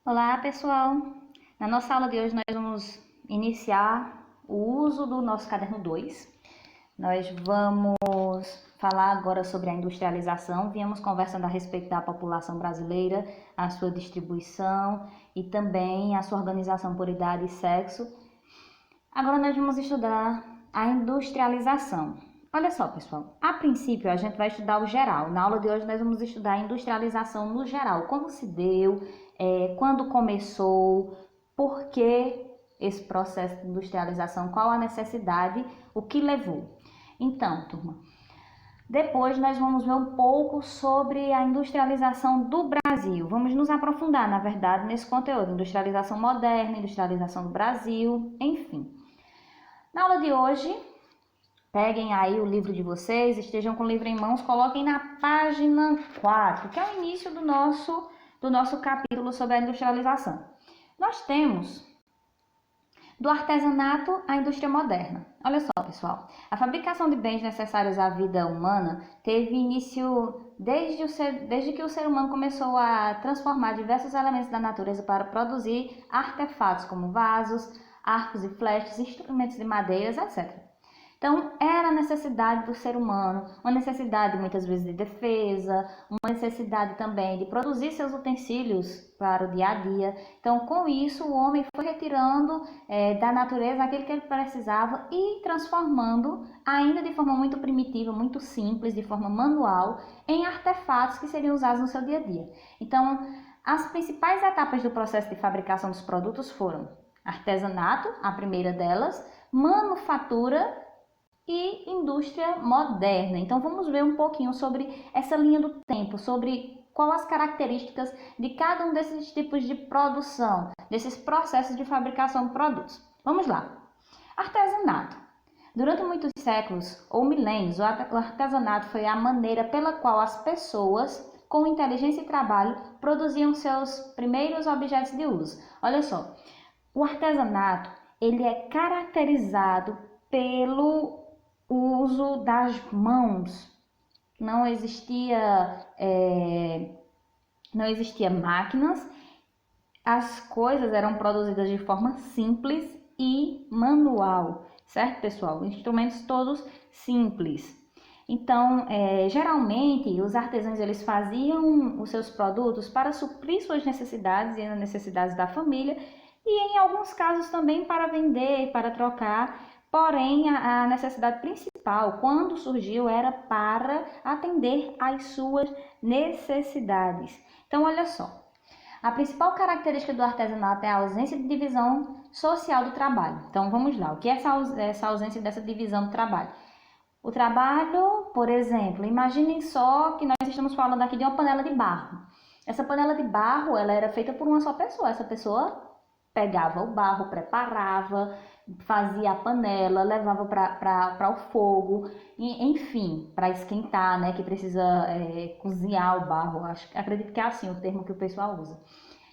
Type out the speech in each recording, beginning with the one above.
Olá, pessoal! Na nossa aula de hoje nós vamos iniciar o uso do nosso caderno 2. Nós vamos falar agora sobre a industrialização. Viemos conversando a respeito da população brasileira, a sua distribuição e também a sua organização por idade e sexo. Agora nós vamos estudar a industrialização. Olha só, pessoal, a princípio a gente vai estudar o geral. Na aula de hoje nós vamos estudar a industrialização no geral, como se deu, quando começou, por que esse processo de industrialização, qual a necessidade, o que levou. Então, turma, depois nós vamos ver um pouco sobre a industrialização do Brasil. Vamos nos aprofundar, na verdade, nesse conteúdo, industrialização moderna, industrialização do Brasil, enfim. Na aula de hoje, peguem aí o livro de vocês, estejam com o livro em mãos, coloquem na página 4, que é o início do nosso capítulo sobre a industrialização. Nós temos do artesanato à indústria moderna. Olha só, pessoal, a fabricação de bens necessários à vida humana teve início desde que o ser humano começou a transformar diversos elementos da natureza para produzir artefatos como vasos, arcos e flechas, instrumentos de madeiras, etc. Então, era a necessidade do ser humano, uma necessidade muitas vezes de defesa, uma necessidade também de produzir seus utensílios para o dia a dia. Então, com isso, o homem foi retirando da natureza aquilo que ele precisava e transformando, ainda de forma muito primitiva, muito simples, de forma manual, em artefatos que seriam usados no seu dia a dia. Então, as principais etapas do processo de fabricação dos produtos foram artesanato, a primeira delas, manufatura e indústria moderna. Então vamos ver um pouquinho sobre essa linha do tempo, sobre quais as características de cada um desses tipos de produção, desses processos de fabricação de produtos. Vamos lá. Artesanato. Durante muitos séculos ou milênios, o artesanato foi a maneira pela qual as pessoas, com inteligência e trabalho, produziam seus primeiros objetos de uso. Olha só, o artesanato ele é caracterizado pelo uso das mãos. Não existia máquinas, as coisas eram produzidas de forma simples e manual, certo, pessoal? Instrumentos todos simples. Então, geralmente, os artesãos eles faziam os seus produtos para suprir suas necessidades e as necessidades da família e, em alguns casos, também para vender, para trocar. Porém, a necessidade principal, quando surgiu, era para atender às suas necessidades. Então, olha só, a principal característica do artesanato é a ausência de divisão social do trabalho. Então, vamos lá, o que é essa ausência dessa divisão do trabalho? O trabalho, por exemplo, imaginem só que nós estamos falando aqui de uma panela de barro. Essa panela de barro, ela era feita por uma só pessoa. Essa pessoa pegava o barro, preparava, fazia a panela, levava para o fogo, enfim, para esquentar, né, que precisa cozinhar o barro, acredito que é assim o termo que o pessoal usa.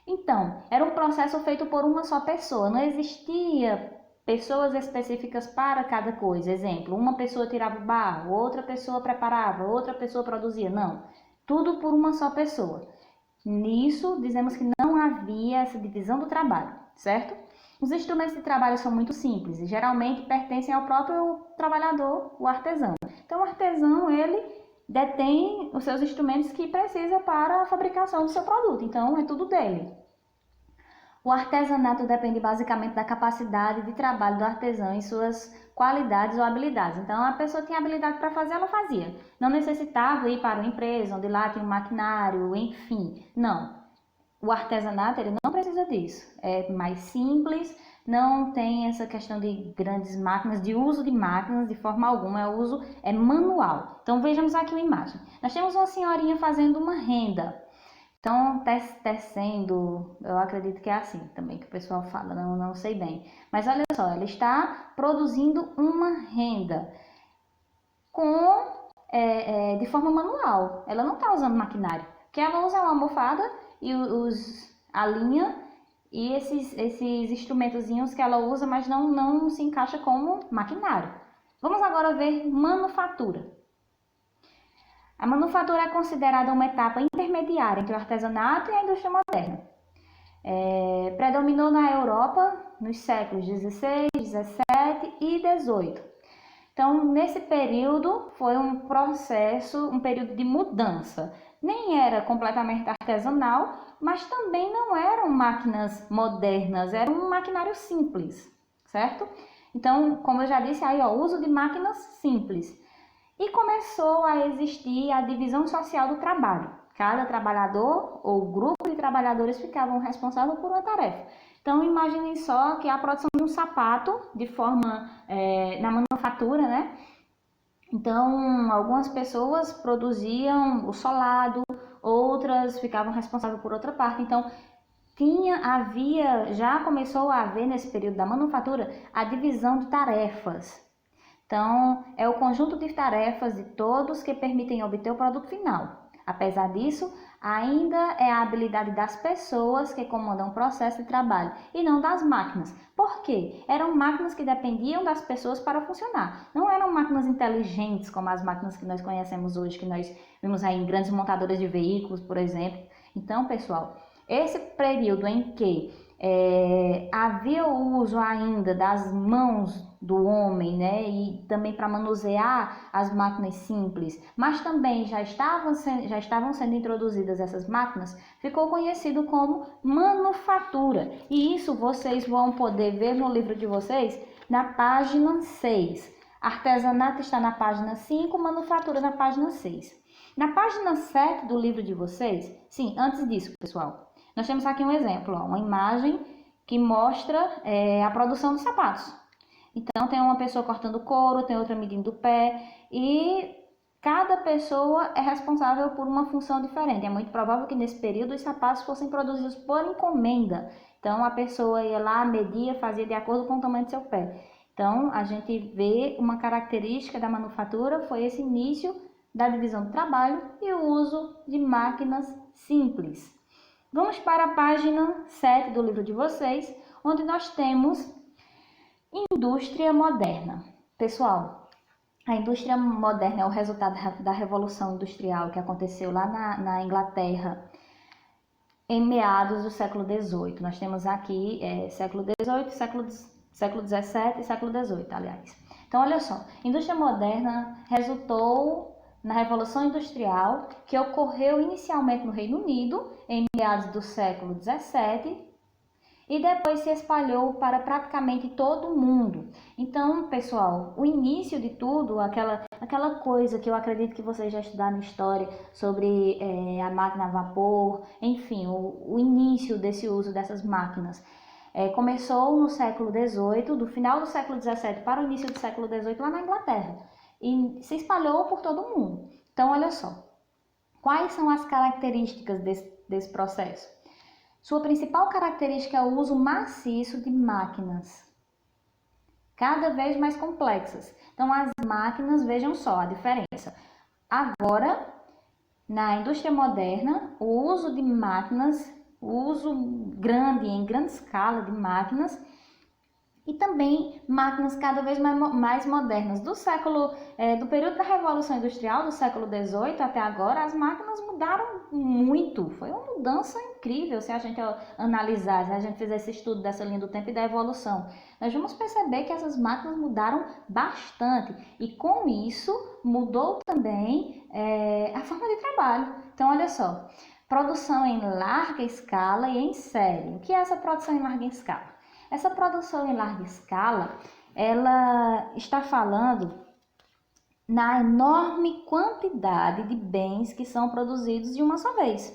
Então, era um processo feito por uma só pessoa, não existia pessoas específicas para cada coisa. Exemplo, uma pessoa tirava o barro, outra pessoa preparava, outra pessoa produzia, não, tudo por uma só pessoa. Nisso, dizemos que não havia essa divisão do trabalho, certo? Os instrumentos de trabalho são muito simples e geralmente pertencem ao próprio trabalhador, o artesão. Então, o artesão, ele detém os seus instrumentos que precisa para a fabricação do seu produto. Então, é tudo dele. O artesanato depende basicamente da capacidade de trabalho do artesão e suas qualidades ou habilidades. Então, a pessoa tinha habilidade para fazer, ela fazia. Não necessitava ir para uma empresa onde lá tem um maquinário, enfim. Não. O artesanato, ele não precisa disso. É mais simples, não tem essa questão de grandes máquinas, de uso de máquinas de forma alguma. O uso é manual. Então, vejamos aqui uma imagem. Nós temos uma senhorinha fazendo uma renda. Então, tecendo, eu acredito que é assim também que o pessoal fala, não sei bem. Mas olha só, ela está produzindo uma renda de forma manual. Ela não está usando maquinário. O que ela usa é uma almofada e a linha e esses instrumentozinhos que ela usa, mas não se encaixa como maquinário. Vamos agora ver manufatura. A manufatura é considerada uma etapa intermediária entre o artesanato e a indústria moderna. Predominou na Europa nos séculos XVI, XVII e XVIII. Então, nesse período foi um processo, um período de mudança. Nem era completamente artesanal, mas também não eram máquinas modernas, era um maquinário simples, certo? Então, como eu já disse aí, o uso de máquinas simples. E começou a existir a divisão social do trabalho. Cada trabalhador ou grupo de trabalhadores ficavam responsáveis por uma tarefa. Então, imaginem só que a produção de um sapato, de forma, na manufatura, né? Então, algumas pessoas produziam o solado, outras ficavam responsáveis por outra parte. Então, já começou a haver nesse período da manufatura a divisão de tarefas. Então, é o conjunto de tarefas de todos que permitem obter o produto final. Apesar disso, ainda é a habilidade das pessoas que comandam o processo de trabalho e não das máquinas. Por quê? Eram máquinas que dependiam das pessoas para funcionar. Não eram máquinas inteligentes como as máquinas que nós conhecemos hoje, que nós vimos aí em grandes montadoras de veículos, por exemplo. Então, pessoal, esse período em que havia o uso ainda das mãos do homem, né, e também para manusear as máquinas simples, mas também já estavam sendo introduzidas essas máquinas, ficou conhecido como manufatura. E isso vocês vão poder ver no livro de vocês na página 6. Artesanato está na página 5, manufatura na página 6. Na página 7 do livro de vocês, sim, antes disso, pessoal, nós temos aqui um exemplo, uma imagem que mostra a produção dos sapatos. Então, tem uma pessoa cortando couro, tem outra medindo o pé e cada pessoa é responsável por uma função diferente. É muito provável que nesse período os sapatos fossem produzidos por encomenda. Então, a pessoa ia lá, media, fazia de acordo com o tamanho do seu pé. Então, a gente vê uma característica da manufatura, foi esse início da divisão do trabalho e o uso de máquinas simples. Vamos para a página 7 do livro de vocês, onde nós temos indústria moderna. Pessoal, a indústria moderna é o resultado da Revolução Industrial que aconteceu lá na Inglaterra em meados do século XVIII. Nós temos aqui século XVIII, século XVII e século XVIII, aliás. Então, olha só, indústria moderna resultou na Revolução Industrial, que ocorreu inicialmente no Reino Unido, em meados do século XVII, e depois se espalhou para praticamente todo o mundo. Então, pessoal, o início de tudo, aquela coisa que eu acredito que vocês já estudaram na história sobre a máquina a vapor, enfim, o início desse uso dessas máquinas, começou no século XVIII, do final do século XVII para o início do século XVIII, lá na Inglaterra. E se espalhou por todo o mundo. Então, olha só, quais são as características desse processo? Sua principal característica é o uso maciço de máquinas, cada vez mais complexas. Então, as máquinas, vejam só a diferença. Agora, na indústria moderna, o uso de máquinas, o uso grande, em grande escala de máquinas, e também máquinas cada vez mais modernas. Do período da Revolução Industrial, do século XVIII até agora, as máquinas mudaram muito. Foi uma mudança incrível se a gente analisar, se a gente fizer esse estudo dessa linha do tempo e da evolução. Nós vamos perceber que essas máquinas mudaram bastante e com isso mudou também a forma de trabalho. Então, olha só, produção em larga escala e em série. O que é essa produção em larga escala? Essa produção em larga escala, ela está falando na enorme quantidade de bens que são produzidos de uma só vez.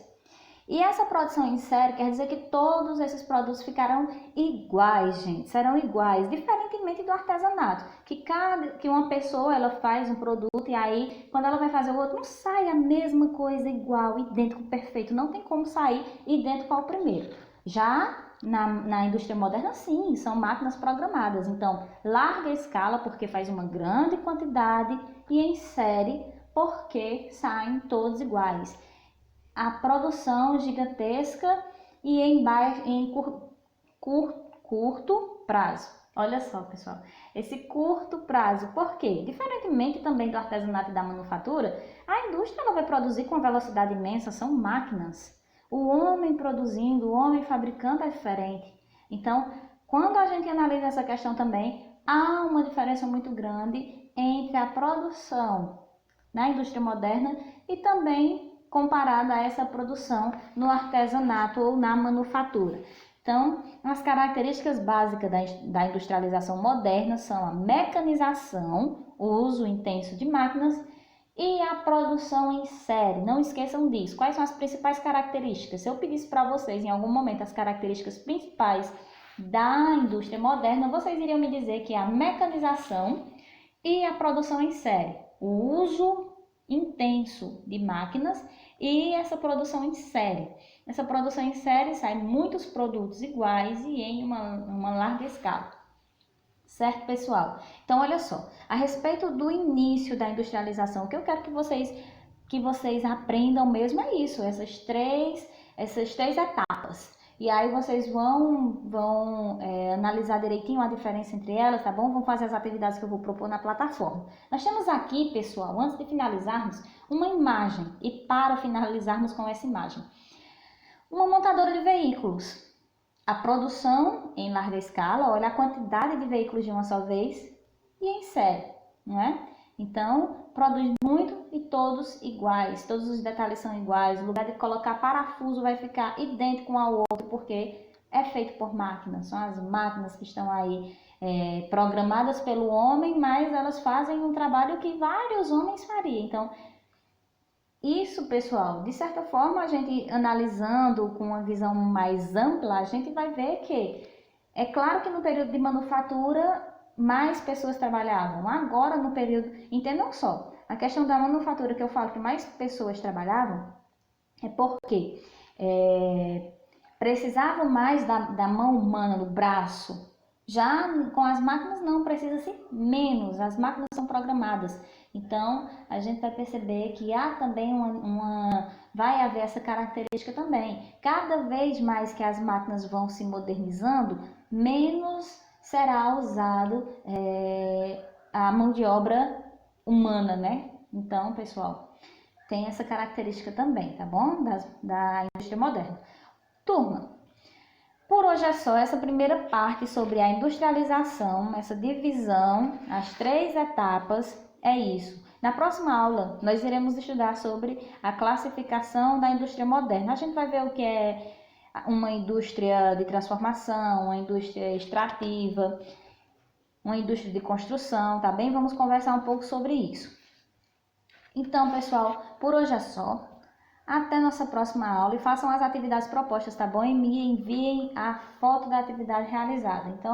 E essa produção em série quer dizer que todos esses produtos ficarão iguais, gente, serão iguais, diferentemente do artesanato, que uma pessoa ela faz um produto e aí quando ela vai fazer o outro não sai a mesma coisa igual, idêntico, perfeito, não tem como sair idêntico ao primeiro. Já na indústria moderna, sim, são máquinas programadas. Então, larga escala, porque faz uma grande quantidade, e em série, porque saem todos iguais. A produção gigantesca e em curto prazo. Olha só, pessoal, esse curto prazo, por quê? Diferentemente também do artesanato e da manufatura, a indústria ela vai produzir com velocidade imensa, são máquinas. O homem produzindo, o homem fabricando é diferente. Então, quando a gente analisa essa questão também, há uma diferença muito grande entre a produção na indústria moderna e também comparada a essa produção no artesanato ou na manufatura. Então, as características básicas da industrialização moderna são a mecanização, o uso intenso de máquinas e a produção em série. Não esqueçam disso. Quais são as principais características? Se eu pedisse para vocês em algum momento as características principais da indústria moderna, vocês iriam me dizer que é a mecanização e a produção em série, o uso intenso de máquinas e essa produção em série. Essa produção em série sai muitos produtos iguais e em uma larga escala. Certo, pessoal? Então, olha só, a respeito do início da industrialização, o que eu quero que vocês aprendam mesmo é isso, essas três etapas. E aí vocês vão analisar direitinho a diferença entre elas, tá bom? Vão fazer as atividades que eu vou propor na plataforma. Nós temos aqui, pessoal, antes de finalizarmos, uma imagem. E para finalizarmos com essa imagem, uma montadora de veículos. A produção em larga escala, olha a quantidade de veículos de uma só vez e em série, não é? Então, produz muito e todos iguais, todos os detalhes são iguais, o lugar de colocar parafuso vai ficar idêntico um ao outro, porque é feito por máquinas, são as máquinas que estão aí programadas pelo homem, mas elas fazem um trabalho que vários homens fariam. Então, isso, pessoal, de certa forma, a gente analisando com uma visão mais ampla, a gente vai ver que é claro que no período de manufatura mais pessoas trabalhavam. Agora no período, entendam só, a questão da manufatura que eu falo que mais pessoas trabalhavam é porque precisavam mais da mão humana, do braço. Já com as máquinas não, precisa-se menos, as máquinas são programadas. Então, a gente vai perceber que há também vai haver essa característica também. Cada vez mais que as máquinas vão se modernizando, menos será usado a mão de obra humana, né? Então, pessoal, tem essa característica também, tá bom? Da indústria moderna. Turma, por hoje é só essa primeira parte sobre a industrialização, essa divisão, as três etapas, é isso. Na próxima aula, nós iremos estudar sobre a classificação da indústria moderna. A gente vai ver o que é uma indústria de transformação, uma indústria extrativa, uma indústria de construção, tá bem? Vamos conversar um pouco sobre isso. Então, pessoal, por hoje é só. Até nossa próxima aula e façam as atividades propostas, tá bom? E me enviem a foto da atividade realizada. Então,